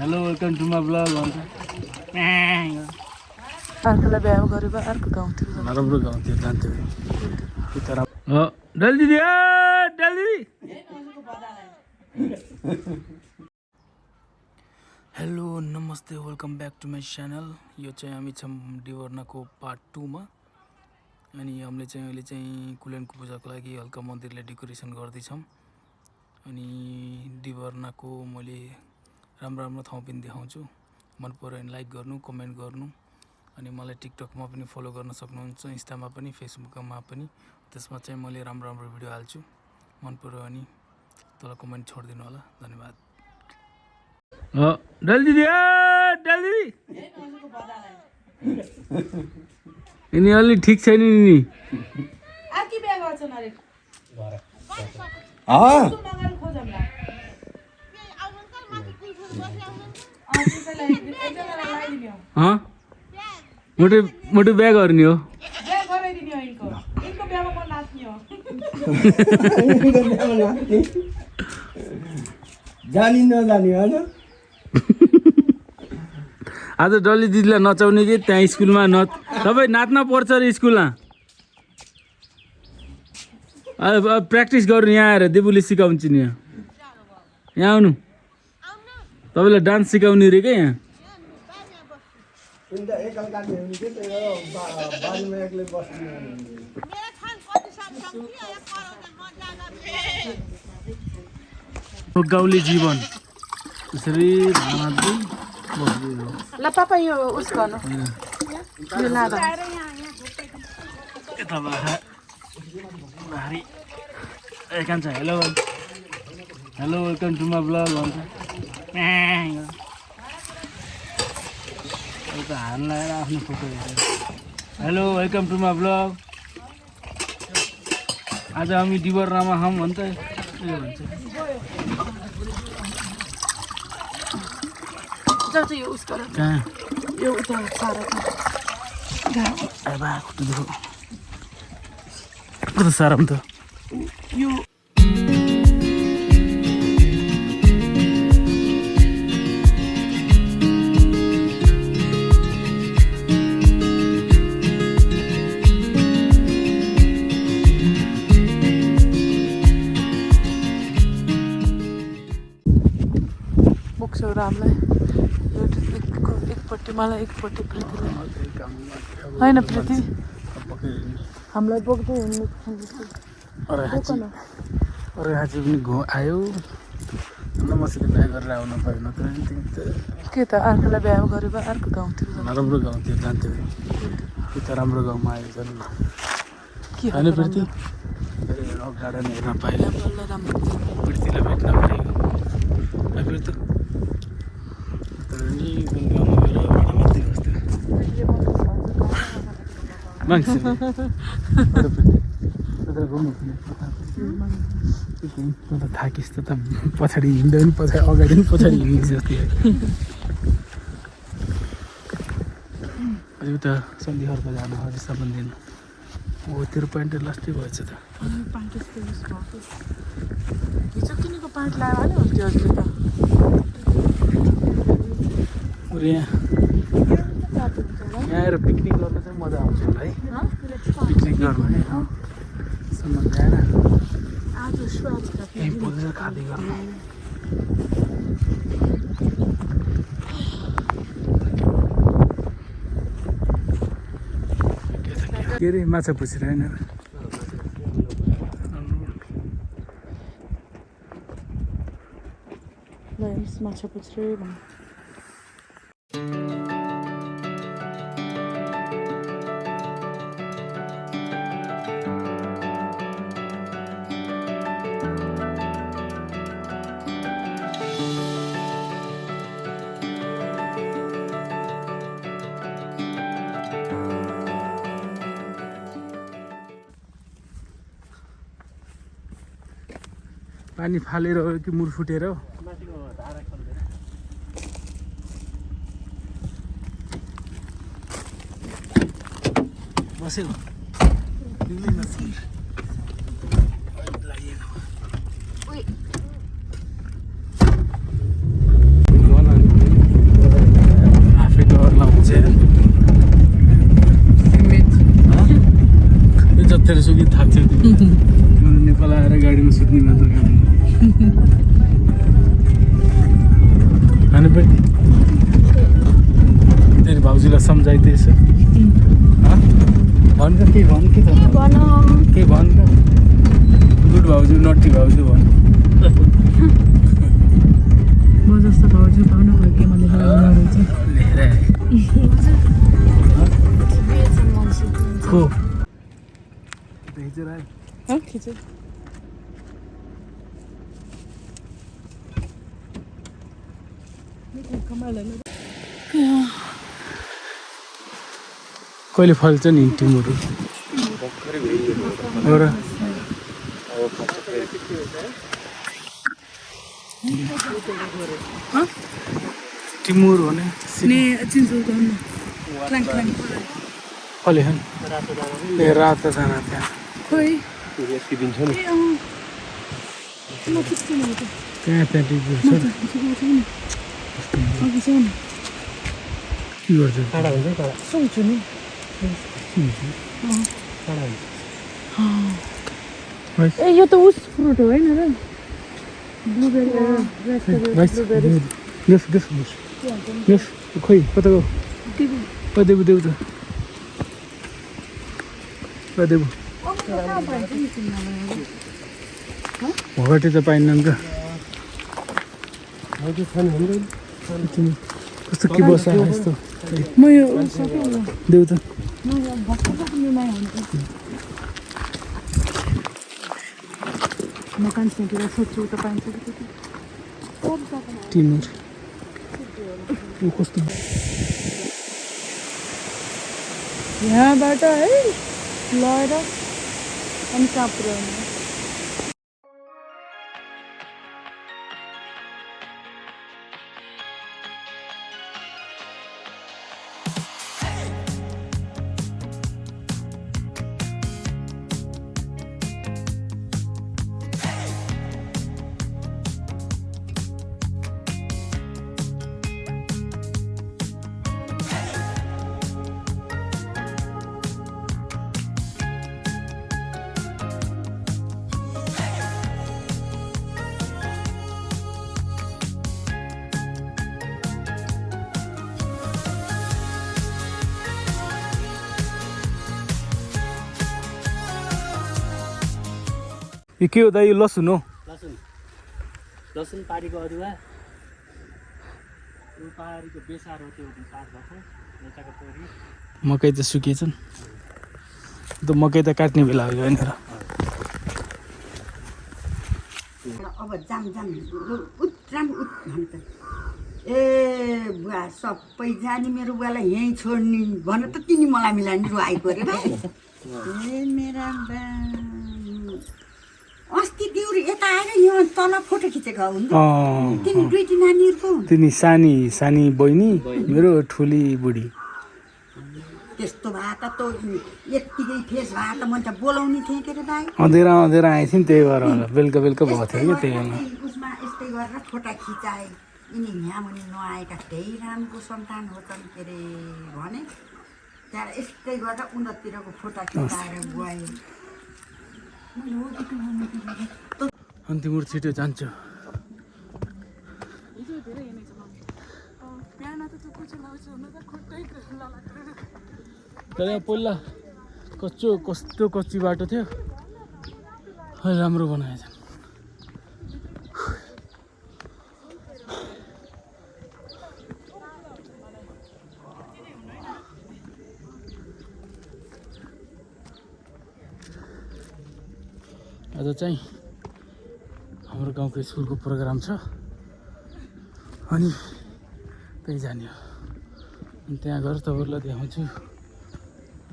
Hello welcome to my blog भन्छ अर्कोलाई बिहा गरेर अर्को गाउँतिर नराम्रो गाउँतिर जान्थ्यो डल दिदी डल दिदी हेलो नमस्ते welcome back to my channel. यो चाहिँ हामी छौँ डिभर्नाको पार्ट 2 मा। अनि हामीले चाहिँ अहिले चाहिँ कुलेनको पूजाको लागि हल्का मन्दिरलाई डेकोरेसन गर्दैछौँ। अनि डिभर्नाको मैले राम्रो राम्रो ठाउँ पनि देखाउँछु। मन पर्यो भने लाइक गर्नु, कमेन्ट गर्नु। अनि मलाई टिकटकमा पनि फलो गर्न सक्नुहुन्छ, इन्स्टामा पनि, फेसबुकमा पनि। त्यसमा चाहिँ मैले राम्रो राम्रो भिडियो हाल्छु। मन पर्यो भने तल कमेन्ट छोडिदिनु होला। धन्यवाद। डल दिदी डल दिदी यिनी अलि ठिक छैन नि मोटो बिहा गर्ने हो। जानी नजानी होइन आज डल्ली दिदीलाई नचाउने कि त्यहाँ स्कुलमा तपाईँ नाच्न पर्छ अरे स्कुलमा। अब प्र्याक्टिस गर्नु यहाँ आएर देबुले सिकाउँछु नि। यहाँ आउनु, तपाईँलाई डान्स सिकाउने रे क्या यहाँ। गाउँले जीवन यसरी ल पापा यो उस गर्नु यो लादा यता भारी कान्छ hello hello welcome to my blog भन्छ एउटा हार लगाएर आफ्नो फोटो हेरेर hello welcome to my blog. आज हामी डिभर्नामा छौँ भन्छ के भन्छ जाऊ यो उस गर कहाँ यो उता सारा सारा त यो बोक्छौ रामलाई एकपट्टि मलाई एकपट्टि प्रीतिलाई होइन प्रीति हामीलाई बोक्दै हिँड्नु अरे आज पनि आयो मसित बिहा गरेर आउनु पाएन त के त अर्कोलाई बिहा गरेर अर्को गाउँतिर नराम्रो गाउँतिर जान्थ्यो कि त राम्रो गाउँमा आयो झन् के होइन प्रीति रक गार्डन हेर्न पाएन, राम्रो प्रीतिलाई भेट्न पाएको प्रीति थाकिस् त पछाडि हिँड्दा पनि पछाडि अगाडि पनि पछाडि हिँडेको जस्तै उता सन्धिखर्क जानु हरिसम्म दिनु हो तेरो प्यान्ट लास्टै भएछ त हिजो किनेको प्यान्ट लगाएर नि हुन्थ्यो हजुर त यहाँ आएर पिकनिक गर्न चाहिँ मजा आउँछ होला है। पिकनिक गर्नु है सम्म ल्याएर यहीँ बोलेर खाँदै गर्नु। के अरे माछा पुछेर होइन माछा पुछ्रे भन्नु पानी फालेर हो कि मुर फुटेर हो। बसेको बिक्रीमा दोकान होइन पनि तेरो भाउजूलाई सम्झाइ त्यसो भन् त के भन् के त के भन् त गुड भाउजू नटी भाउजू भन् म जस्तो भाउजू पाउनु भयो के मैले लेखेर आएँ को खिचेर आयो खिचेँ कहिले फल्छ नि टिमुहरू हो र टिमुर भने कहिले खाने ए रातो दाना त्यहाँ त्यहाँ टिपुर छ के गर्छ सुन्छु नि ए यो त उस फ्रुट हो होइन र ब्लुबेरी ब्लुबेरी खोइ कता गयो देबु देऊ त देबु भगटे त पाइन्न क्या कस्तो के बस्छ यस्तो म यो सक्यो देऊ त मकान सेकेर सोध्छु त पाइन्छ कि टिमुर यो कस्तो यहाँबाट है लगेर अनि कहाँ पुऱ्याउनु यो के हो दाइ यो लसुन हो लसुन पारीको अदुवा पारीको बेसार हो त्यो पात भएको मेचाको तोरी मकै त सुकेछन् त मकै त काट्ने बेला हो होइन र अब जाम भन्छ ए बुवा सबै जाने मेरो बुवालाई यहीँ छोड्ने भन त तिनी मलाई मिलाउने रु आइपऱ्यो भाइ ए मेरा बा अस्ति दिउर यता आएर यो तल फोटो खिचेको हुन्छ तिनी दुईटी नानीहरूको तिनी सानी बहिनी मेरो ठुली बुढी त्यस्तो भए त यत्तिकै फेस भए त मैले त बोलाउने थिएँ के अरे भाइ अँधेरा आएको थियौँ त्यही भएर होला बेलुका भएको थियो क्या त्यही बेला उसमा यस्तै गरेर फोटा खिचाए यिनी यहाँ मुनि नआएका त्यही रामको सन्तान हो के अरे भने त्यहाँ यस्तै गरेर उनीहरूतिरको फोटा खिचाएर गयो अनि तिम्रो छिटो जान्छ तर पहिला कस्तो कच्ची बाटो थियो अहिले राम्रो बनाएछ आज चाहिँ हाम्रो गाउँको स्कुलको प्रोग्राम छ अनि त्यही जाने हो अनि त्यहाँ गएर तपाईँहरूलाई देखाउँछु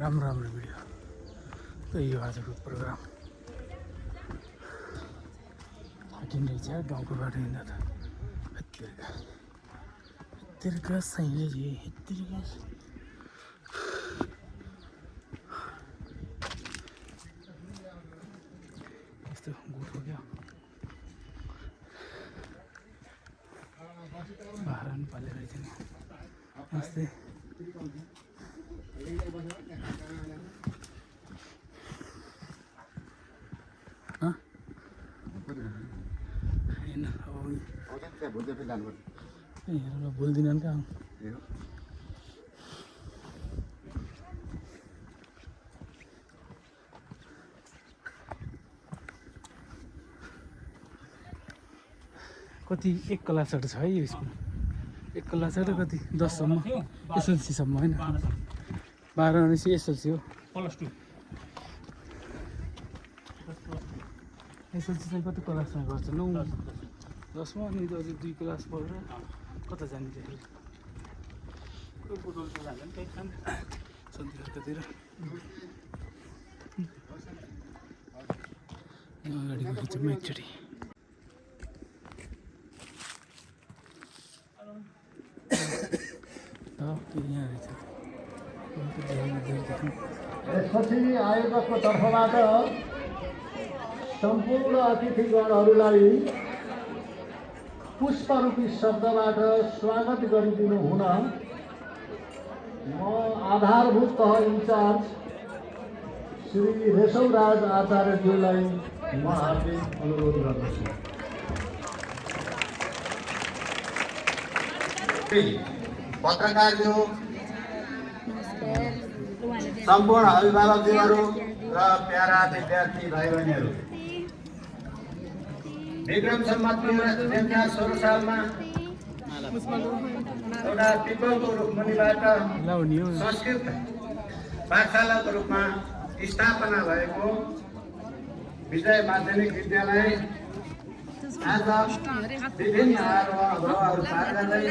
राम्रो भिडियो त्यही हो आजको प्रोग्राम थाकिने रहेछ गाउँको बाटो हिँड्दा त यत्तिरका साइले यत्तिरका यस्तो गोठो क्या बाह्र पनि पालेर रहेछ नि नमस्ते हेर भुल्दिनँ नि कहाँ कति 1 क्लासहरू छ है यो स्कुल 1 क्लास र कति 10 सम्म एसएलसी सम्म होइन 12 भनेपछि एसएलसी हो +2 एसएलसी चाहिँ कति क्लासमा गर्छ 9 10मा अनि अझै 2 क्लास पढेर कता जाने चाहिँ बुटोलको जान्छ नि त्यही छ नि सन्धिहरूतिर अगाडि गएको चाहिँ एकचोटि यहाँ रहेछ यसपछि आयोगको तर्फबाट सम्पूर्ण अतिथिगणहरूलाई पुष्परूपी शब्दबाट स्वागत गरिदिनु हुन म आधारभूत तह इन्चार्ज श्री रेशवराज आचार्यज्यूलाई म हार्दिक अनुरोध गर्दछु। पत्रकारज्यू सम्पूर्ण अभिभावकज्यूहरू र प्यारा विद्यार्थी भाइ बहिनीहरू विक्रम सम्मत 2016 सालमा एउटा पिपलको रुखमुनिबाट संस्कृत पाठशालाको रूपमा स्थापना भएको विजय माध्यमिक विद्यालय आज विभिन्न आरोहहरू पार गर्दै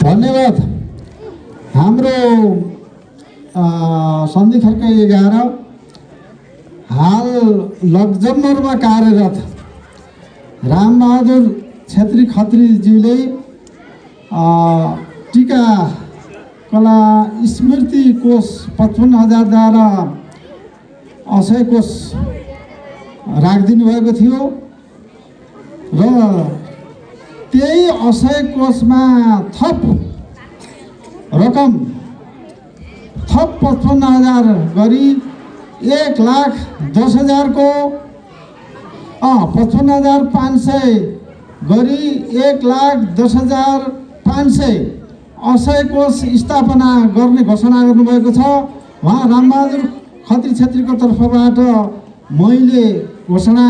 धन्यवाद। हाम्रो सन्धि खर्क 11 हाल लक्जमबर्गमा कार्यरत रामबहादुर छेत्री खत्रीज्यूले टीका कला स्मृति कोष 55,000 द्वारा असय कोष राखिदिनु भएको थियो र त्यही असय कोषमा थप रकम थप 55,000 गरी 1,10,000 को 55,500 गरी 1,10,500 असय कोष स्थापना गर्ने घोषणा गर्नुभएको छ। उहाँ रामबहादुर खत्री छेत्रीको तर्फबाट मैले घोषणा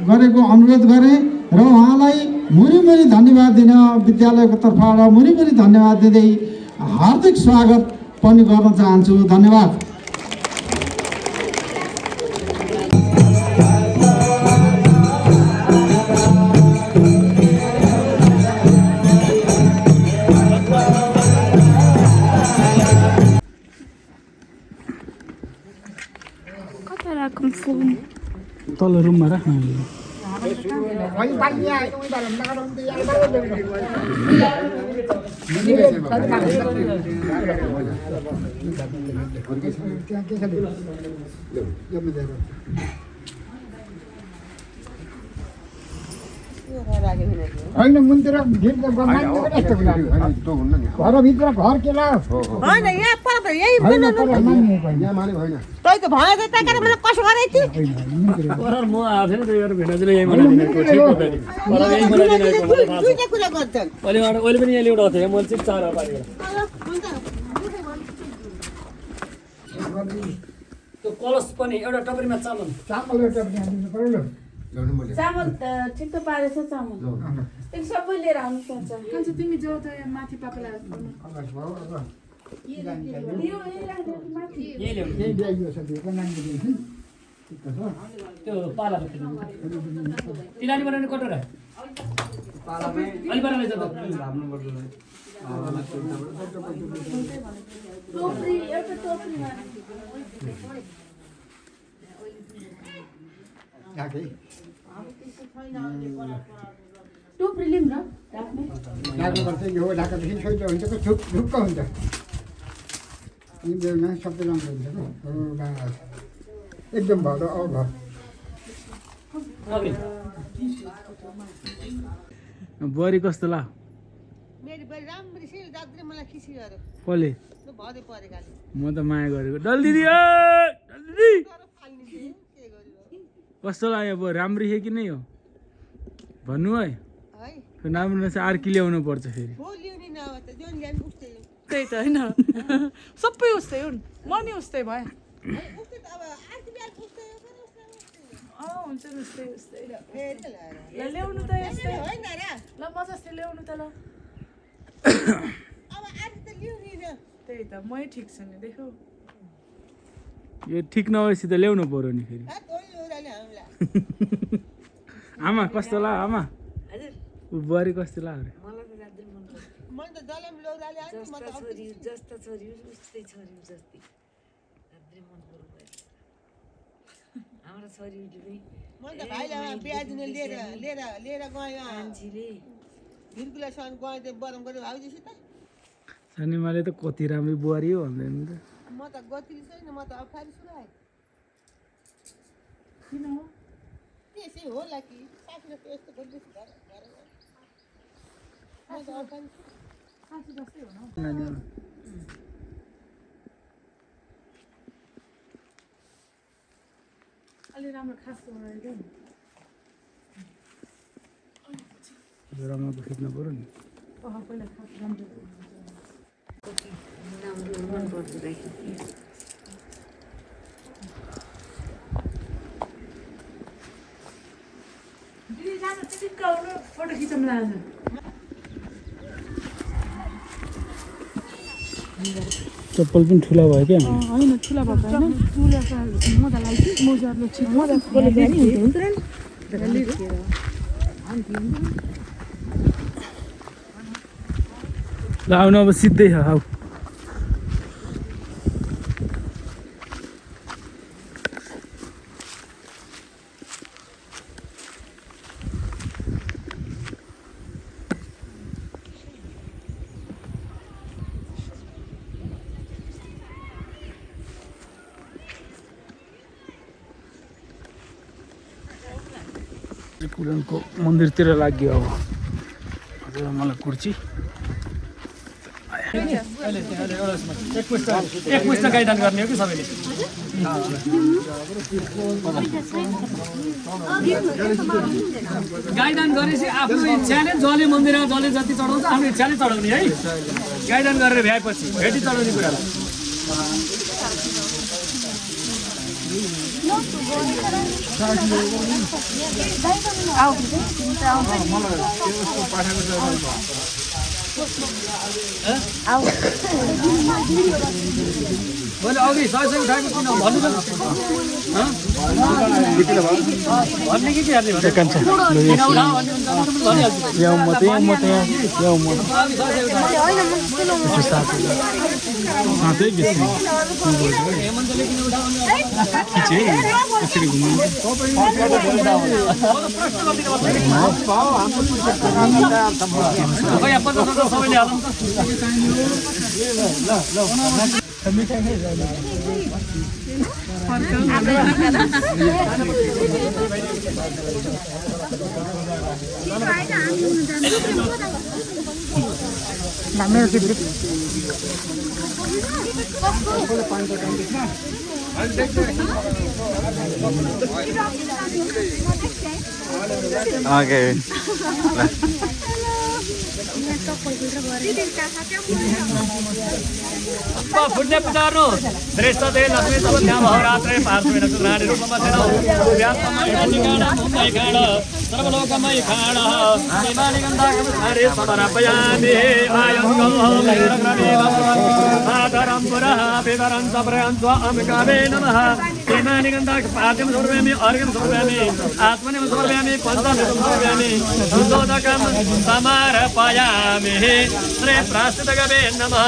गरेको अनुरोध गरेँ र उहाँलाई मुरी धन्यवाद दिन विद्यालयको तर्फबाट मुरी धन्यवाद दिँदै हार्दिक स्वागत पनि गर्न चाहन्छु। धन्यवाद। तल रुममा राख्नु होइन मुन्तिर घरभित्र घर केला तै त भयो त त्यही कारण मलाई कसो गरे थिए ओरार म आएको थिएन त्यही भएर भेनाजुले यही बनाइदिने को ठिक हो फेरि ओरार यही बनाइदिने को मलाई थाहा छ दुईटा कुरा गर्छन् अहिले पनि यहाँ ल्याउँदा थियो मैले चाहिँ चार पारेको त्यो कलश पनि एउटा टपरीमा चामल चामल ठिक त पारेछ चामल एक सबै लिएर आउनु पर्छ कान्छो तिमी जाऊ त यहाँ माथि पापालाई यही ल्याउनु त्यो पाला तिलानी बनाउने कटोरा अलि बनाएर लैजाऊ टोपरी एउटा टोपरीमा टोपरी लिउँ न राख्नुपर्छ यो ढाकादेखि सोइलो हुन्छ कि ढुक्क हुन्छ हिँड्दैन सबै राम्रो हुन्छ एकदम भएर औ भयो बुहारी कस्तो ला मेरो बडी राम्ररी सिल दाजुले मलाई खिसी गर्यो कसले त्यो भदै परेकाले म त माया गरेको डल दिदी डल दिदी फाल्ने थिए के गर्यो कस्तो लाग्यो अब राम्रो थियो कि नै हो भन्नु है है राम्रो नछ अर्की ल्याउनु पर्छ फेरि हो ल्याउने नभए त जोन ल्याउनु उस्तै हो त्यही त होइन सबै उस्तै हुन् म नि उस्तै भएँ उस्तै त अब आर्की बिहान उस्तै हो तर उस्तै हुन्छ नि उस्तै उस्तै फेरि ल ल्याउनु त यस्तै होइन र ल म जस्तै ल्याउनु त ल अब आज त ल्याउने न त्यही त मै ठिक छु नि देखौ यो ठिक नभएपछि त ल्याउनु पर्यो नि फेरि तोरी ओराले हामीलाई आमा कस्तो ला आमा हजुर ऊ बुहारी कस्तो ला अरे मलाई त रात्रि मन पर्छ मन त जलम लौराले आयो म त जस्ता छोरी उस्तै छोरी जस्तै रात्रि मन पर्यो हाम्रो छोरीले पनि मन त भाइलाई बिहा दिन लिएर गयो मान्छेले भिर्कुलासँग गयो त्यो बरम गऱ्यो भाउजूसित सानीमाले त कति राम्रो बुहारी हो भन्दैन त म त गतिली छैन म त अप्ठ्यारो छु है किन हो त्यसै होला कि साथीले त यस्तो गरिदिएछ म त अप्ठ्यारो छु साथी जस्तै हो न अलि राम्रो खास बनाइदियो नि रमाको खिच्नु पर्यो नि पहिला खास राम्रो मन पर्छ दिदी जानु चिटिक्क आउनु फोटो खिचौँ लान्छ चप्पल पनि ठुला भयो क्या होइन ठुला भएको होइन मोजा लगाइदियो मोजाले मोजा ल आउनु अब सिधै छ आऊ कुलनको मन्दिरतिर लाग्यो अब हजुर मलाई कुर्ची एक पुस्ता गाइडन गर्ने हो कि सबैले गाइडन गरेपछि आफ्नो इच्छाले जसले मन्दिरमा जसले जति चढाउँछ आफ्नो इच्छाले चढाउने है गाइडन गरेर भ्याएपछि भेटी चढाउने कुरालाई मैले अघि सय उठाएको किन भन्नु भन्ने कि हाल्ने सबैले हालौँ फुट्ने पुजाहरू श्रेष्ठ दे लक्ष्मी तब ध्यान अहोरात्रे पार्श्वेन सुराणि रूपमा थिनौ व्याप्तमय ठिकाना मुम्बई खाड सर्वलोकमय खाड हिमालय गन्धारे समर्पयामि आयङ्गं भैरवग्रमे आदरं पुरः विवरं सप्रयं स्वामिकावे नमः हिमालय गन्धाक पाद्यं समर्पयामि अर्घ्यं समर्पयामि आत्मनेम समर्पयामि पञ्चमेव समर्पयामि शुद्धोदकं समर्पयामि श्री प्राश्चितगवे नमः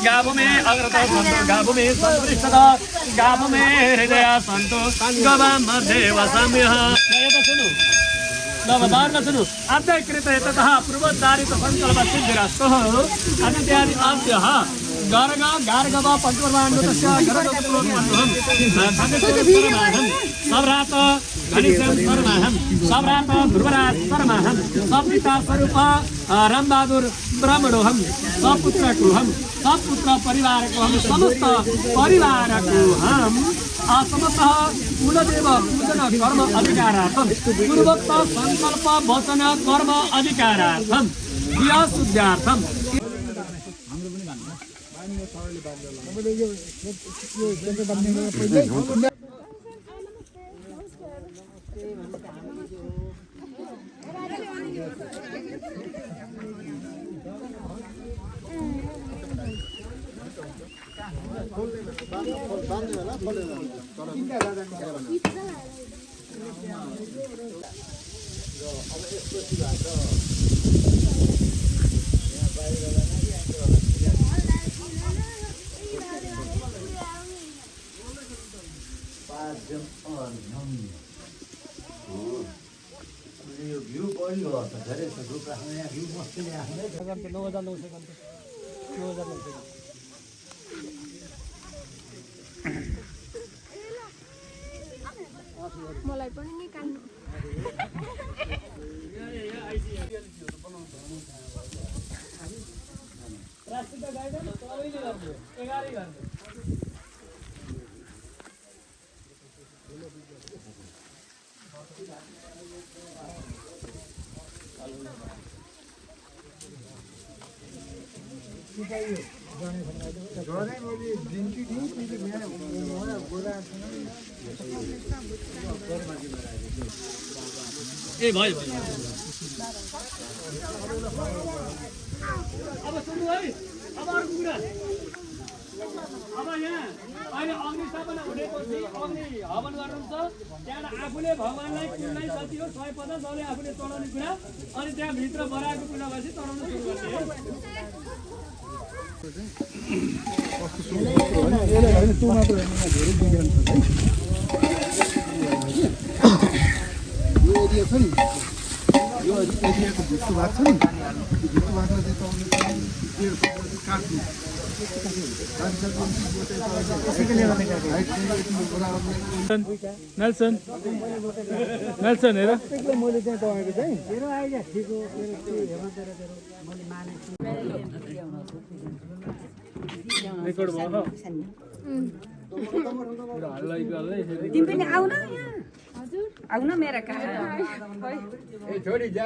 गावमे अग्रत सन्तु गावमे संपृष्टत गावमे हृदय सन्तु गवाम देव सम्यः सुनु नवदार्न सुनु अध्यकृत ततः पूर्वोच्चारित संकल्प सिद्धिरस्तु अनित्यादि अभ्यः गार्ग गार्गव पंचवर्माण्डतस्य गरगपुरोत्पन्नहं सदस्यसरमाहं सव्रात घनिष्ठं सरमाहं सव्रात ध्रुवराज सरमाहं सपिता स्वरूप रामबहादुर ब्राह्मणोहं सपुत्रकोहं सपुत्र परिवारकोहं समस्त परिवारकोहं समस्त कुलदेव पूजन कर्म अधिकारार्थं पूर्वोक्त संकल्प वचन कर्म अधिकारार्थं दिया शुद्ध्यार्थं मलाई पनि निकाल्नु ए भयो अब सुन्नु है अब अर्को कुरा अब यहाँ अहिले अग्नि स्थापना हुनेपछि अग्नि हवन गर्नुहुन्छ त्यहाँ आफूले भगवानलाई कुललाई जति हो 150 जौले आफूले चढाउने कुरा अनि त्यहाँ भित्र बराएको कुरा भएपछि चढाउन सुरु गर्ने यो एरिया छ नि यो एरियाको भित्र भाग छ नि भित्र भागमा चाहिँ तपाईँले काट्नु नेल्सन नेल्सन हेर मैले चाहिँ तपाईँको चाहिँ मेरो आइडिया ठिक हो रेकर्ड भयो तिमी पनि आउन आउन मेरा कहाँ छोडी जा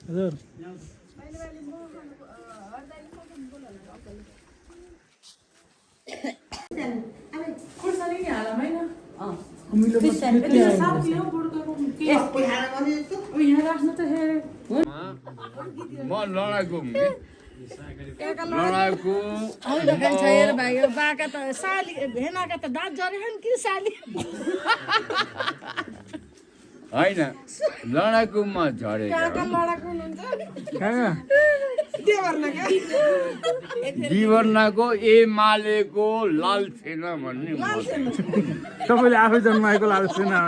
हजुर खुर्सानी नि हालौँ होइन यहाँ राख्नु त म लडाकु लडाकु बाका त साली भेनाका त दाँत जरेछन् कि साली होइन लडाकुमा झरेको लडाकु हुनुहुन्छ दिवर्णको ए मालेको लाल सेना भन्ने तपाईँले आफै जन्माएको लाल सेना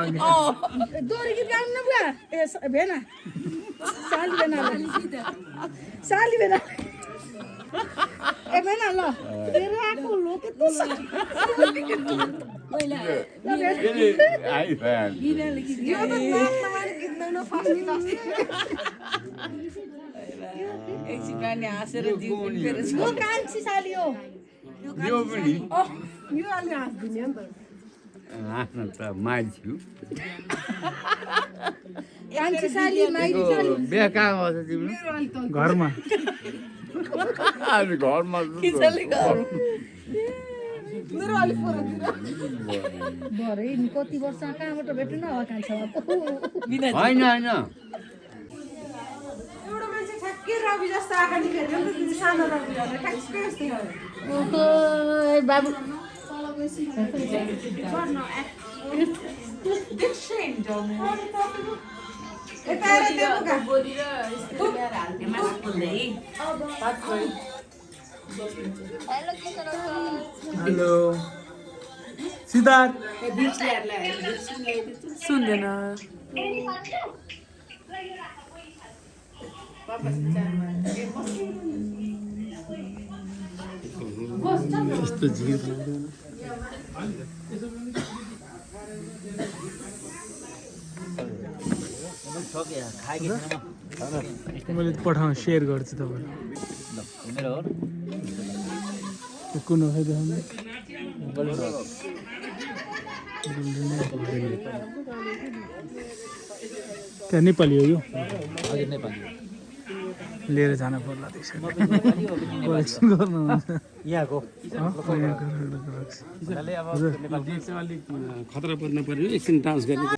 दोरी गीत गाउनु न बुवा ए भेना साली भेना साली भेना ए भेना ल तेरो आएको लोक त आई फ्यान यो त नमाने गीत गाउन फस्ने एकछिन हाँसेर जिउ फेरि यो कान्छी साली हो यो पनि यो अलि हाँस्दिने हो नि त हाँस्न त मान्छे कान्छी साली माइली साली बिहा कहाँ गर्छ तिमीले घरमा अनि घरमा मेरो अलि भरे नि कति वर्ष कहाँबाट भेट्नु न कान्छामा होइन होइन एउटा मान्छे ठ्याक्कै रवि जस्तो आँखा निखेर सानो रवि ठ्याक्कै यस्तै हो ओहो बाबु हेलो सिद्धार्थ सुन्दैन यस्तो झिर मैले पठाउँ सेयर गर्छु तपाईँलाई कुन हो देखाउनु त्यहाँ नेपाली हो यो लिएर जानु पर्ला त्यसरी कलेक्सन गर्नुहुन्छ यहाँको यहाँको अलिक खतरा पर्न पर्यो एकछिन डान्स गर्ने